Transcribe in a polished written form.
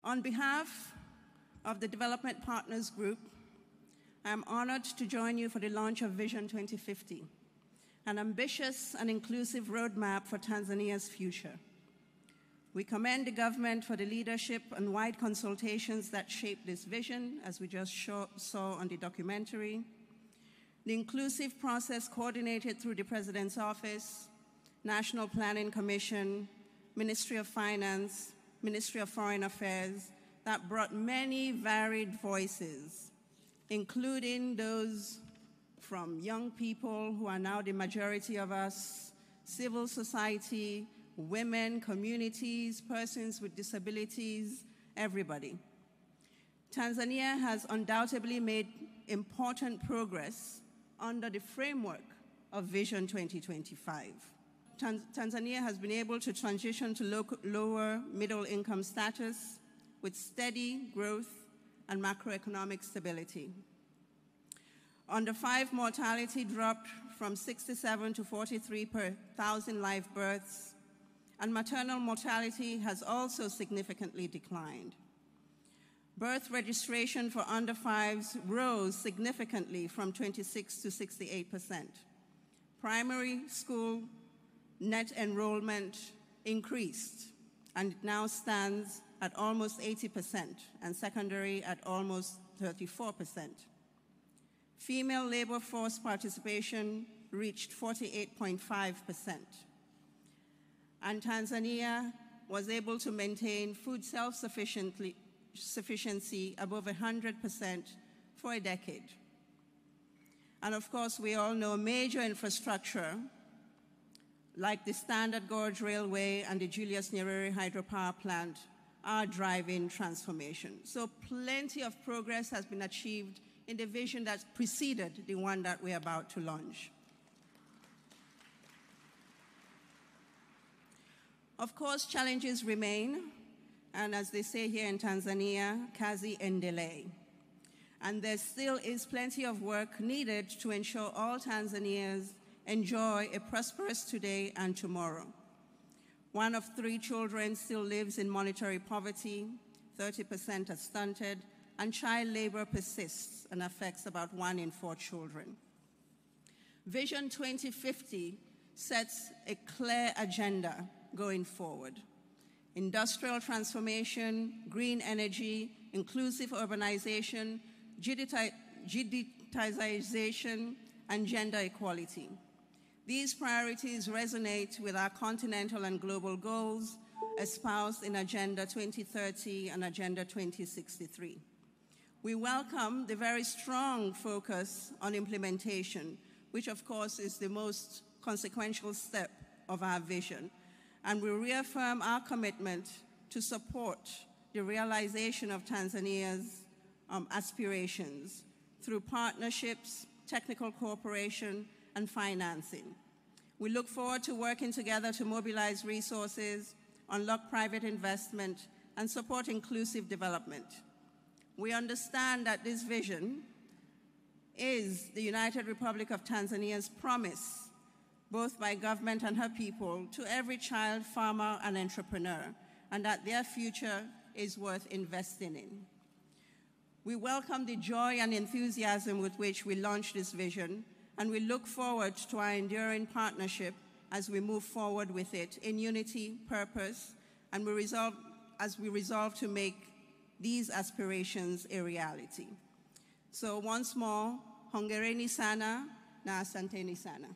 On behalf of the Development Partners Group, I am honored to join you for the launch of Vision 2050, an ambitious and inclusive roadmap for Tanzania's future. We commend the government for the leadership and wide consultations that shaped this vision, as we just saw on the documentary. The inclusive process coordinated through the President's Office, National Planning Commission, Ministry of Finance, Ministry of Foreign Affairs, that brought many varied voices, including those from young people who are now the majority of us, civil society, women, communities, persons with disabilities, everybody. Tanzania has undoubtedly made important progress under the framework of Vision 2025. Tanzania has been able to transition to lower middle income status with steady growth and macroeconomic stability. Under 5 mortality dropped from 67 to 43 per 1,000 live births, and maternal mortality has also significantly declined. Birth registration for under 5s rose significantly from 26 to 68%. Primary school net enrollment increased and it now stands at almost 80%, and secondary at almost 34%. Female labor force participation reached 48.5%. And Tanzania was able to maintain food self-sufficiency above 100% for a decade. And of course, we all know major infrastructure like the Standard Gauge Railway and the Julius Nyerere hydropower plant are driving transformation. So plenty of progress has been achieved in the vision that preceded the one that we're about to launch. Of course, challenges remain, and as they say here in Tanzania, kazi endelee. And there still is plenty of work needed to ensure all Tanzanians enjoy a prosperous today and tomorrow. 1 of 3 children still lives in monetary poverty, 30% are stunted, and child labor persists and affects about 1 in 4 children. Vision 2050 sets a clear agenda going forward. Industrial transformation, green energy, inclusive urbanization, digitization, and gender equality. These priorities resonate with our continental and global goals espoused in Agenda 2030 and Agenda 2063. We welcome the very strong focus on implementation, which of course is the most consequential step of our vision. And we reaffirm our commitment to support the realization of Tanzania's aspirations through partnerships, technical cooperation, and financing. We look forward to working together to mobilize resources, unlock private investment, and support inclusive development. We understand that this vision is the United Republic of Tanzania's promise, both by government and her people, to every child, farmer, and entrepreneur, and that their future is worth investing in. We welcome the joy and enthusiasm with which we launched this vision, and we look forward to our enduring partnership as we move forward with it in unity, purpose, and as we resolve to make these aspirations a reality. So once more, hongereni sana na asanteni sana.